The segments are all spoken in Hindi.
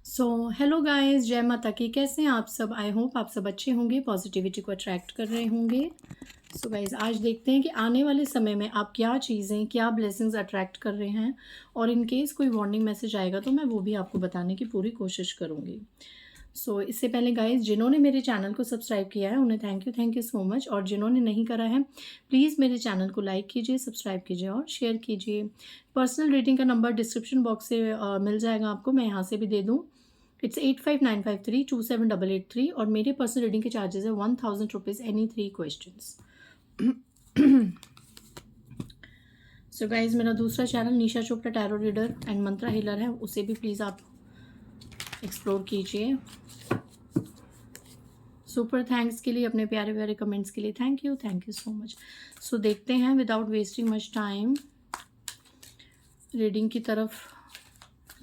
सो हेलो गाइस, जय माता की। कैसे हैं आप सब? आई होप आप सब अच्छे होंगे, पॉजिटिविटी को अट्रैक्ट कर रहे होंगे। सो गाइस, आज देखते हैं कि आने वाले समय में आप क्या चीज़ें, क्या ब्लेसिंग्स अट्रैक्ट कर रहे हैं। और इन केस कोई वार्निंग मैसेज आएगा तो मैं वो भी आपको बताने की पूरी कोशिश करूँगी। सो इससे पहले गाइस, जिन्होंने मेरे चैनल को सब्सक्राइब किया है उन्हें थैंक यू सो मच। और जिन्होंने नहीं करा है, प्लीज़ मेरे चैनल को लाइक कीजिए, सब्सक्राइब कीजिए और शेयर कीजिए। पर्सनल रीडिंग का नंबर डिस्क्रिप्शन बॉक्स से मिल जाएगा आपको, मैं यहाँ से भी दे दूँ। इट्स 8595327883 और मेरे पर्सनल रीडिंग के चार्जेस है 1000 rupees any 3 questions. So guys, मेरा दूसरा channel Nisha Chopra tarot reader and Mantra healer है, उसे भी प्लीज़ आप एक्सप्लोर कीजिए। सुपर थैंक्स के लिए, अपने प्यारे प्यारे कमेंट्स के लिए थैंक यू सो मच। सो देखते हैं without wasting much time, reading की तरफ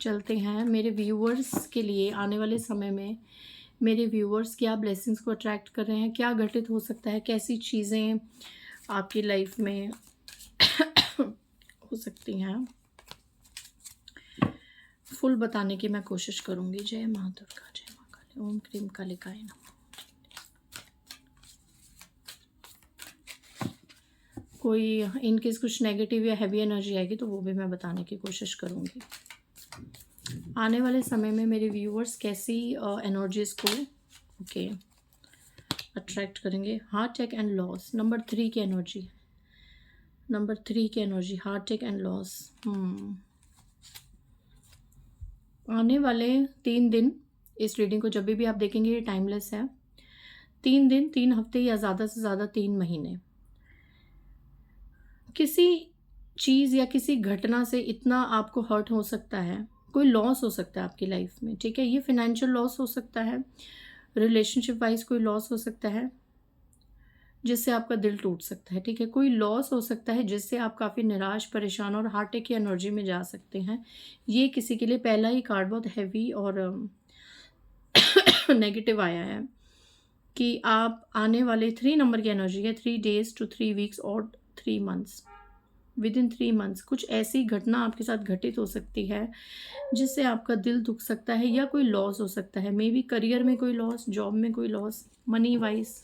चलते हैं। मेरे व्यूअर्स के लिए आने वाले समय में मेरे व्यूअर्स क्या ब्लेसिंग्स को अट्रैक्ट कर रहे हैं, क्या घटित हो सकता है, कैसी चीज़ें आपकी लाइफ में हो सकती हैं, फुल बताने की मैं कोशिश करूंगी। जय माँ दुर्गा, जय माँ काली, ओम क्रीम कालिकाय नमः। कोई इनकेस कुछ नेगेटिव या हैवी एनर्जी आएगी तो वो भी मैं बताने की कोशिश करूंगी। आने वाले समय में मेरे व्यूअर्स कैसी एनर्जीज को अट्रैक्ट करेंगे। Heart attack and loss, number 3 की energy, heart attack and loss. आने वाले 3 दिन, इस रीडिंग को जब भी आप देखेंगे ये टाइमलेस है। 3 दिन, 3 हफ्ते या ज़्यादा से ज़्यादा 3 महीने, किसी चीज़ या किसी घटना से इतना आपको हर्ट हो सकता है, कोई लॉस हो सकता है आपकी लाइफ में। ठीक है, ये फिनेंशियल लॉस हो सकता है, रिलेशनशिप वाइज कोई लॉस हो सकता है जिससे आपका दिल टूट सकता है। ठीक है, कोई लॉस हो सकता है जिससे आप काफ़ी निराश, परेशान और हार्ट अटैक की एनर्जी में जा सकते हैं। ये किसी के लिए पहला ही कार्ड बहुत हैवी और नेगेटिव आया है कि आप आने वाले 3 नंबर की एनर्जी है, 3 days to 3 weeks और 3 months, विद इन 3 months कुछ ऐसी घटना आपके साथ घटित हो सकती है जिससे आपका दिल दुख सकता है या कोई लॉस हो सकता है। मे बी करियर में कोई लॉस, जॉब में कोई लॉस, मनी वाइज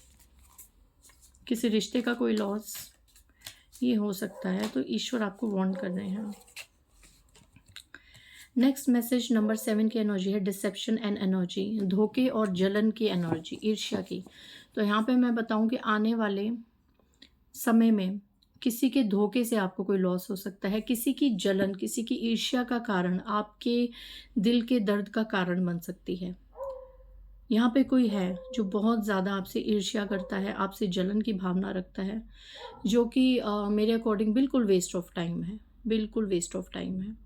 किसी रिश्ते का कोई लॉस, ये हो सकता है। तो ईश्वर आपको वार्न कर रहे हैं। नेक्स्ट मैसेज नंबर 7 की एनर्जी है डिसेप्शन एंड एनर्जी, धोखे और जलन की एनर्जी, ईर्ष्या की। तो यहाँ पे मैं बताऊँ कि आने वाले समय में किसी के धोखे से आपको कोई लॉस हो सकता है, किसी की जलन, किसी की ईर्ष्या का कारण आपके दिल के दर्द का कारण बन सकती है। यहाँ पे कोई है जो बहुत ज़्यादा आपसे ईर्ष्या करता है, आपसे जलन की भावना रखता है, जो कि मेरे अकॉर्डिंग बिल्कुल वेस्ट ऑफ टाइम है, बिल्कुल वेस्ट ऑफ टाइम है।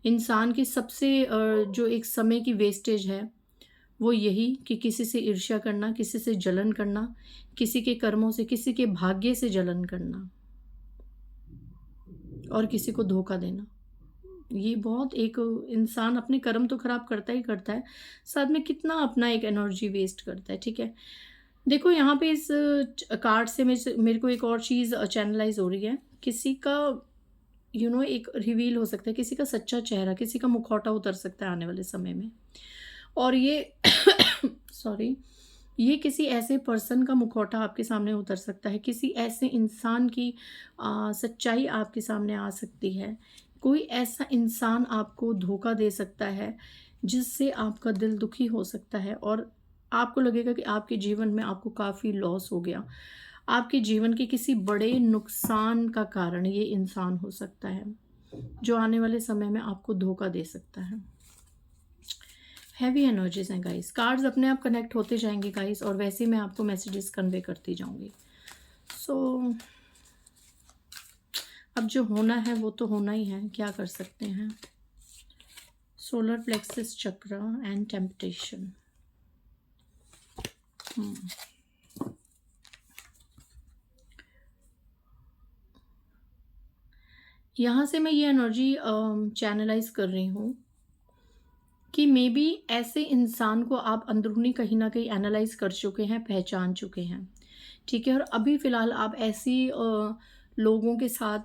इंसान की सबसे जो एक समय की वेस्टेज है वो यही कि किसी से ईर्ष्या करना, किसी से जलन करना, किसी के कर्मों से, किसी के भाग्य से जलन करना और किसी को धोखा देना। ये बहुत एक, इंसान अपने कर्म तो खराब करता ही करता है, साथ में कितना अपना एक एनर्जी वेस्ट करता है। ठीक है, देखो यहाँ पे इस कार्ड से मेरे को एक और चीज़ चैनलाइज हो रही है। किसी का एक रिवील हो सकता है, किसी का सच्चा चेहरा, किसी का मुखौटा उतर सकता है आने वाले समय में। और ये सॉरी, ये किसी ऐसे पर्सन का मुखौटा आपके सामने उतर सकता है, किसी ऐसे इंसान की सच्चाई आपके सामने आ सकती है। कोई ऐसा इंसान आपको धोखा दे सकता है जिससे आपका दिल दुखी हो सकता है और आपको लगेगा कि आपके जीवन में आपको काफ़ी लॉस हो गया। आपके जीवन के किसी बड़े नुकसान का कारण ये इंसान हो सकता है जो आने वाले समय में आपको धोखा दे सकता है। हैवी एनर्जीज हैं गाइस, कार्ड्स अपने आप कनेक्ट होते जाएंगे गाइस, और वैसे ही मैं आपको मैसेजेस कन्वे करती जाऊंगी। सो अब जो होना है वो तो होना ही है, क्या कर सकते हैं। सोलर प्लेक्सस चक्र एंड टेम्पटेशन। यहाँ से मैं ये एनर्जी चैनलाइज कर रही हूँ कि मे बी ऐसे इंसान को आप अंदरूनी कहीं ना कहीं एनालाइज कर चुके हैं, पहचान चुके हैं। ठीक है, और अभी फ़िलहाल आप ऐसी लोगों के साथ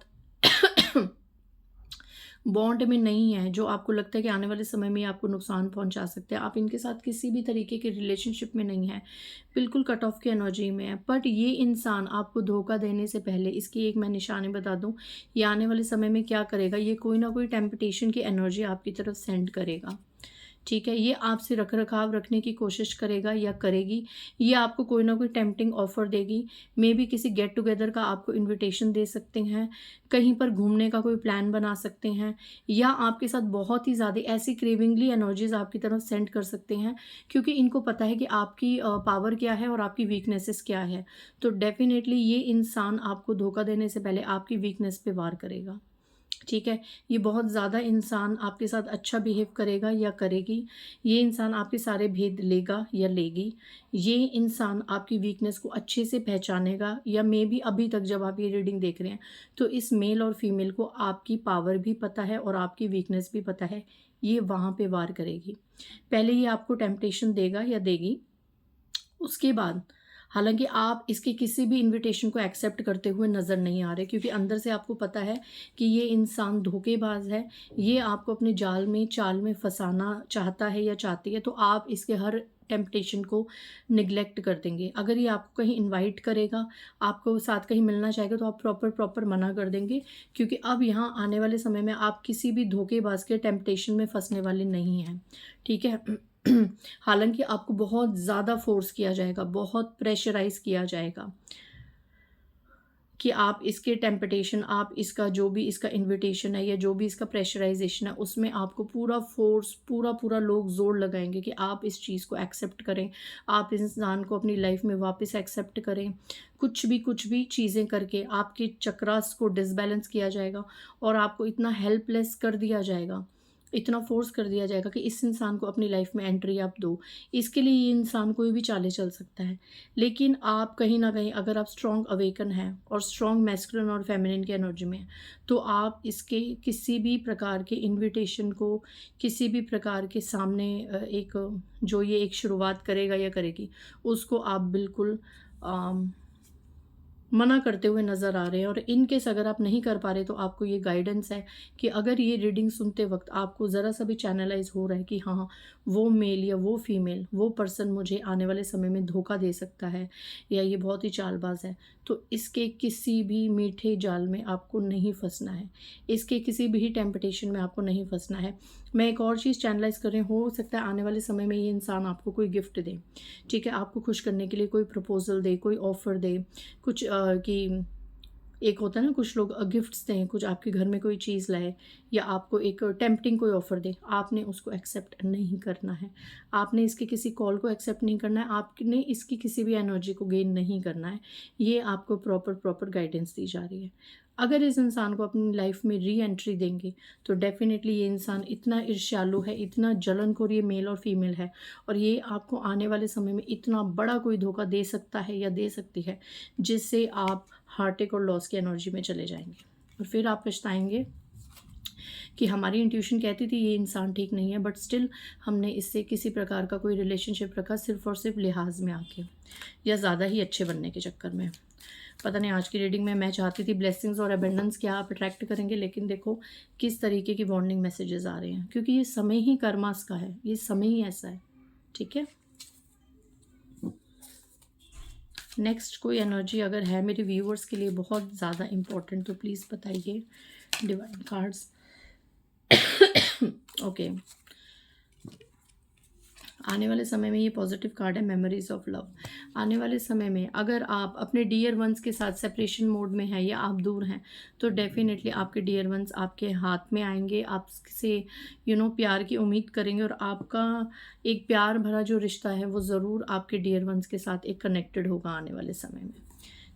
बॉन्ड में नहीं है, जो आपको लगता है कि आने वाले समय में ये आपको नुकसान पहुंचा सकते हैं, आप इनके साथ किसी भी तरीके के रिलेशनशिप में नहीं है, बिल्कुल कट ऑफ की एनर्जी में है। बट ये इंसान आपको धोखा देने से पहले, इसकी एक मैं निशानी बता दूं, ये आने वाले समय में क्या करेगा, ये कोई ना कोई टेम्पटेशन की एनर्जी आपकी तरफ सेंड करेगा। ठीक है, ये आपसे रख रखाव रखने की कोशिश करेगा या करेगी। ये आपको कोई ना कोई टेम्पटिंग ऑफर देगी। मे बी किसी गेट टुगेदर का आपको इनविटेशन दे सकते हैं, कहीं पर घूमने का कोई प्लान बना सकते हैं, या आपके साथ बहुत ही ज़्यादा ऐसी क्रेविंगली एनर्जीज आपकी तरफ सेंड कर सकते हैं, क्योंकि इनको पता है कि आपकी पावर क्या है और आपकी वीकनेसेस क्या है। तो डेफिनेटली ये इंसान आपको धोखा देने से पहले आपकी वीकनेस पे वार करेगा। ठीक है, ये बहुत ज़्यादा इंसान आपके साथ अच्छा बिहेव करेगा या करेगी। ये इंसान आपके सारे भेद लेगा या लेगी। ये इंसान आपकी वीकनेस को अच्छे से पहचानेगा, या मे बी अभी तक जब आप ये रीडिंग देख रहे हैं तो इस मेल और फीमेल को आपकी पावर भी पता है और आपकी वीकनेस भी पता है। ये वहाँ पे वार करेगी। पहले ये आपको टेम्पटेशन देगा या देगी, उसके बाद हालांकि आप इसके किसी भी इनविटेशन को एक्सेप्ट करते हुए नज़र नहीं आ रहे, क्योंकि अंदर से आपको पता है कि ये इंसान धोखेबाज है। ये आपको अपने जाल में चाल में फंसाना चाहता है या चाहती है, तो आप इसके हर टेम्पटेशन को निगलेक्ट कर देंगे। अगर ये आपको कहीं इनवाइट करेगा, आपको साथ कहीं मिलना चाहेगा, तो आप प्रॉपर मना कर देंगे, क्योंकि अब यहाँ आने वाले समय में आप किसी भी धोखेबाज के टेम्पटेशन में फंसने वाले नहीं हैं। ठीक है। हालांकि आपको बहुत ज़्यादा फोर्स किया जाएगा, बहुत प्रेशराइज किया जाएगा कि आप इसके टेम्पटेशन, आप इसका जो भी इसका इनविटेशन है या जो भी इसका प्रेशराइजेशन है, उसमें आपको पूरा फोर्स, पूरा लोग जोर लगाएंगे कि आप इस चीज़ को एक्सेप्ट करें, आप इस इंसान को अपनी लाइफ में वापस एक्सेप्ट करें। कुछ भी चीज़ें करके आपके चक्रास को डिसबैलेंस किया जाएगा और आपको इतना हेल्पलेस कर दिया जाएगा, इतना फोर्स कर दिया जाएगा कि इस इंसान को अपनी लाइफ में एंट्री आप दो। इसके लिए ये इंसान कोई भी चालें चल सकता है, लेकिन आप कहीं ना कहीं अगर आप स्ट्रॉन्ग अवेकन हैं और स्ट्रॉन्ग मैस्कुलिन और फेमिनिन की एनर्जी में हैं, तो आप इसके किसी भी प्रकार के इनविटेशन को, किसी भी प्रकार के सामने एक जो ये एक शुरुआत करेगा या करेगी, उसको आप बिल्कुल मना करते हुए नज़र आ रहे हैं। और इन केस अगर आप नहीं कर पा रहे, तो आपको ये गाइडेंस है कि अगर ये रीडिंग सुनते वक्त आपको ज़रा सा भी चैनलाइज हो रहा है कि हाँ, वो मेल या वो फीमेल, वो पर्सन मुझे आने वाले समय में धोखा दे सकता है या ये बहुत ही चालबाज है, तो इसके किसी भी मीठे जाल में आपको नहीं फंसना है, इसके किसी भी टेम्पटेशन में आपको नहीं फंसना है। मैं एक और चीज़ चैनलाइज कर रही हूँ, हो सकता है आने वाले समय में ये इंसान आपको कोई गिफ्ट दे। ठीक है, आपको खुश करने के लिए कोई प्रपोजल दे, कोई ऑफर दे, कुछ कि एक होता है ना, कुछ लोग गिफ्ट्स दें, कुछ आपके घर में कोई चीज़ लाए, या आपको एक टेम्पटिंग कोई ऑफर दे, आपने उसको एक्सेप्ट नहीं करना है। आपने इसके किसी कॉल को एक्सेप्ट नहीं करना है, आपने इसकी किसी भी एनर्जी को गेन नहीं करना है। ये आपको प्रॉपर गाइडेंस दी जा रही है। अगर इस इंसान को अपनी लाइफ में री एंट्री देंगे, तो डेफिनेटली ये इंसान इतना ईर्ष्यालु है, इतना जलनखोर, ये मेल और फीमेल है, और ये आपको आने वाले समय में इतना बड़ा कोई धोखा दे सकता है या दे सकती है, जिससे आप हार्टेक और लॉस की एनर्जी में चले जाएंगे और फिर आप पछताएंगे कि हमारी इंट्यूशन कहती थी ये इंसान ठीक नहीं है, बट स्टिल हमने इससे किसी प्रकार का कोई रिलेशनशिप रखा, सिर्फ और सिर्फ लिहाज में आके, या ज़्यादा ही अच्छे बनने के चक्कर में। पता नहीं, आज की रीडिंग में मैं चाहती थी ब्लेसिंग्स और अबेंडेंस क्या आप अट्रैक्ट करेंगे, लेकिन देखो किस तरीके की वार्निंग मैसेजेस आ रहे हैं, क्योंकि ये समय ही कर्मास का है, ये समय ही ऐसा है। ठीक है, नेक्स्ट कोई एनर्जी अगर है मेरे व्यूअर्स के लिए बहुत ज़्यादा इम्पोर्टेंट, तो प्लीज़ बताइए डिवाइन कार्ड्स। ओके, आने वाले समय में ये पॉजिटिव कार्ड है, मेमोरीज ऑफ लव। आने वाले समय में अगर आप अपने डियर वंस के साथ सेपरेशन मोड में हैं या आप दूर हैं, तो डेफिनेटली आपके डियर वंस आपके हाथ में आएंगे, आपसे प्यार की उम्मीद करेंगे, और आपका एक प्यार भरा जो रिश्ता है वो ज़रूर आपके डियर वंस के साथ एक कनेक्टेड होगा आने वाले समय में।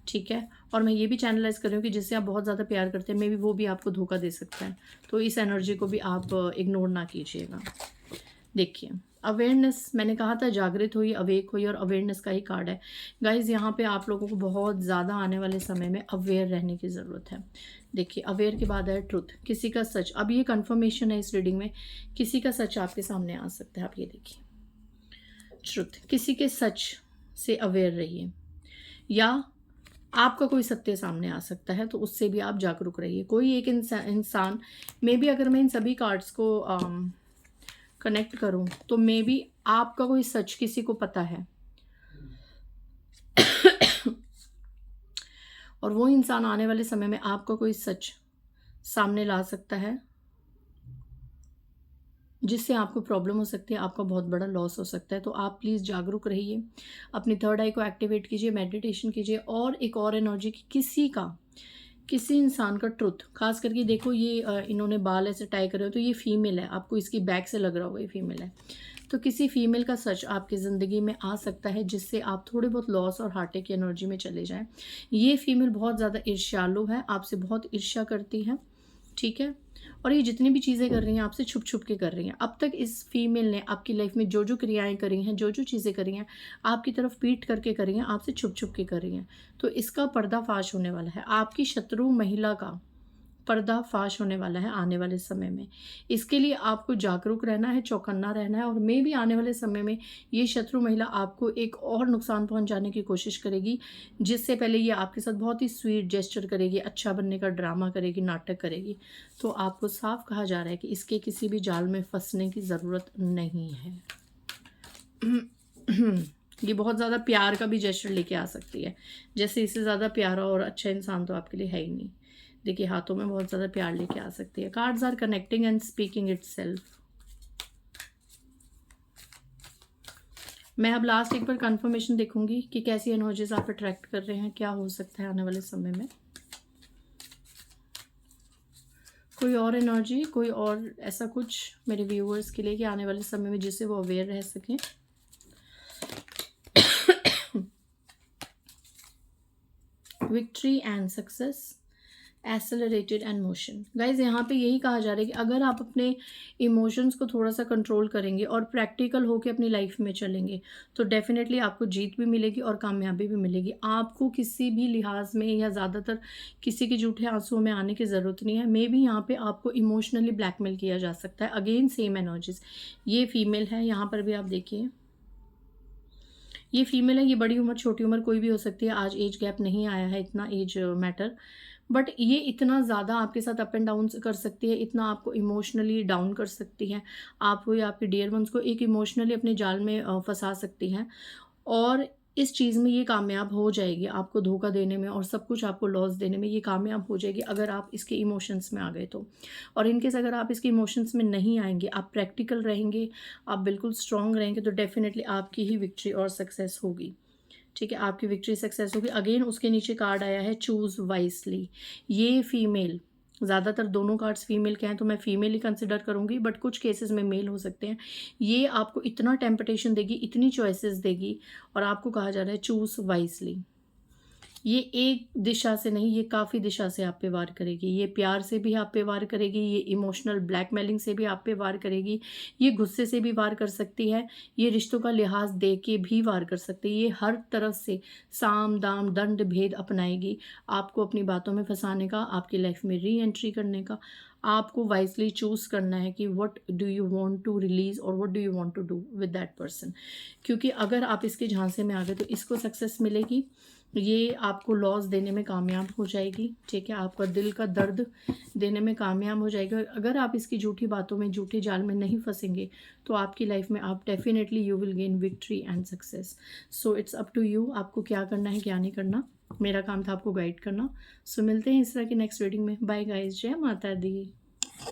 ठीक है, और मैं ये भी चैनलाइज कर रही हूँ कि जिससे आप बहुत ज़्यादा प्यार करते हैं, मे बी वो भी आपको धोखा दे सकता है, तो इस एनर्जी को भी आप इग्नोर ना कीजिएगा। देखिए, अवेयरनेस, मैंने कहा था जागृत हुई, अवेक हुई, और अवेयरनेस का ही कार्ड है गाइज। यहाँ पे आप लोगों को बहुत ज़्यादा आने वाले समय में अवेयर रहने की ज़रूरत है। देखिए, अवेयर के बाद है ट्रुथ, किसी का सच। अब ये कंफर्मेशन है इस रीडिंग में, किसी का सच आपके सामने आ सकता है। आप ये देखिए, ट्रुथ, किसी के सच से अवेयर रहिए, या आपका कोई सत्य सामने आ सकता है, तो उससे भी आप जागरूक रहिए। कोई एक इंसान मे बी, अगर मैं इन सभी कार्ड्स को कनेक्ट करूं, तो मे बी आपका कोई सच किसी को पता है और वो इंसान आने वाले समय में आपका कोई सच सामने ला सकता है, जिससे आपको प्रॉब्लम हो सकती है, आपका बहुत बड़ा लॉस हो सकता है। तो आप प्लीज़ जागरूक रहिए, अपनी थर्ड आई को एक्टिवेट कीजिए, मेडिटेशन कीजिए। और एक और एनर्जी की किसी इंसान का ट्रुथ, खास करके देखो ये इन्होंने बाल ऐसे टाई करे हो, तो ये फीमेल है, आपको इसकी बैक से लग रहा होगा ये फीमेल है। तो किसी फीमेल का सच आपकी ज़िंदगी में आ सकता है, जिससे आप थोड़े बहुत लॉस और हार्टे की एनर्जी में चले जाएं। ये फीमेल बहुत ज़्यादा ईर्ष्यालु है, आपसे बहुत ईर्ष्या करती है, ठीक है। और ये जितनी भी चीज़ें कर रही हैं आपसे छुप छुप के कर रही हैं। अब तक इस फीमेल ने आपकी लाइफ में जो जो क्रियाएं करी हैं, जो जो चीज़ें करी हैं, आपकी तरफ पीठ करके करी हैं, आपसे छुप छुप के कर रही हैं। तो इसका पर्दाफाश होने वाला है, आपकी शत्रु महिला का पर्दाफाश होने वाला है आने वाले समय में। इसके लिए आपको जागरूक रहना है, चौकन्ना रहना है। और मे भी आने वाले समय में ये शत्रु महिला आपको एक और नुकसान पहुंचाने की कोशिश करेगी, जिससे पहले ये आपके साथ बहुत ही स्वीट जेस्चर करेगी, अच्छा बनने का ड्रामा करेगी, नाटक करेगी। तो आपको साफ कहा जा रहा है कि इसके किसी भी जाल में फंसने की ज़रूरत नहीं है। ये बहुत ज़्यादा प्यार का भी जेस्चर लेके आ सकती है, जैसे इससे ज़्यादा प्यारा और अच्छा इंसान तो आपके लिए है ही नहीं। देखिए हाथों में बहुत ज़्यादा प्यार लेके आ सकती है। Cards are connecting and speaking itself. मैं अब लास्ट एक बार कंफर्मेशन देखूंगी कि कैसी एनर्जीज आप अट्रैक्ट कर रहे हैं, क्या हो सकता है आने वाले समय में। कोई और एनर्जी, कोई और ऐसा कुछ मेरे व्यूअर्स के लिए कि आने वाले समय में जिससे वो अवेयर रह सकें। Victory and success, accelerated and motion. Guys यहाँ पे यही कहा जा रहा है कि अगर आप अपने इमोशंस को थोड़ा सा कंट्रोल करेंगे और प्रैक्टिकल होकर अपनी लाइफ में चलेंगे, तो डेफिनेटली आपको जीत भी मिलेगी और कामयाबी भी मिलेगी। आपको किसी भी लिहाज में या ज़्यादातर किसी के झूठे आंसुओं में आने की ज़रूरत नहीं है। मे बी यहाँ पे आपको इमोशनली ब्लैकमेल किया जा सकता है। अगेन सेम एनर्जीज, ये फीमेल है, यहाँ पर भी आप देखिए ये फीमेल है। ये बड़ी उम्र छोटी उम्र कोई भी हो सकती है, आज एज गैप नहीं आया है इतना एज मैटर, बट ये इतना ज़्यादा आपके साथ अप एंड डाउन कर सकती है, इतना आपको इमोशनली डाउन कर सकती है, आपको या आपके डियर वंस को एक इमोशनली अपने जाल में फंसा सकती हैं। और इस चीज़ में ये कामयाब हो जाएगी, आपको धोखा देने में और सब कुछ आपको लॉस देने में ये कामयाब हो जाएगी, अगर आप इसके इमोशंस में आ गए तो। और इनकेस अगर आप इसके इमोशंस में नहीं आएंगे, आप प्रैक्टिकल रहेंगे, आप बिल्कुल स्ट्रांग रहेंगे, तो डेफिनेटली आपकी ही विक्ट्री और सक्सेस होगी, ठीक है। आपकी विक्ट्री सक्सेस होगी। अगेन उसके नीचे कार्ड आया है चूज वाइसली। ये फीमेल, ज़्यादातर दोनों कार्ड्स फीमेल के हैं तो मैं फीमेल ही कंसिडर करूंगी, बट कुछ केसेस में मेल हो सकते हैं। ये आपको इतना टेम्पटेशन देगी, इतनी चॉइसेस देगी, और आपको कहा जा रहा है चूज वाइसली। ये एक दिशा से नहीं, ये काफ़ी दिशा से आप पे वार करेगी। ये प्यार से भी आप पे वार करेगी, ये इमोशनल ब्लैकमेलिंग से भी आप पे वार करेगी, ये गुस्से से भी वार कर सकती है, ये रिश्तों का लिहाज दे के भी वार कर सकती है। ये हर तरफ से साम दाम दंड भेद अपनाएगी, आपको अपनी बातों में फंसाने का, आपकी लाइफ में री एंट्री करने का। आपको वाइसली चूज करना है कि what do you want to release or what do you want to do with that person. क्योंकि अगर आप इसके झांसे में आ गए तो इसको सक्सेस मिलेगी, ये आपको लॉस देने में कामयाब हो जाएगी, ठीक है। आपका दिल का दर्द देने में कामयाब हो जाएगी। और अगर आप इसकी झूठी बातों में, झूठे जाल में नहीं फंसेंगे, तो आपकी लाइफ में आप definitely you will gain victory and success. So it's up to you, आपको क्या करना है क्या नहीं करना। मेरा काम था आपको गाइड करना। सो मिलते हैं इस तरह की नेक्स्ट रीडिंग में। बाय गाइस, जय माता दी।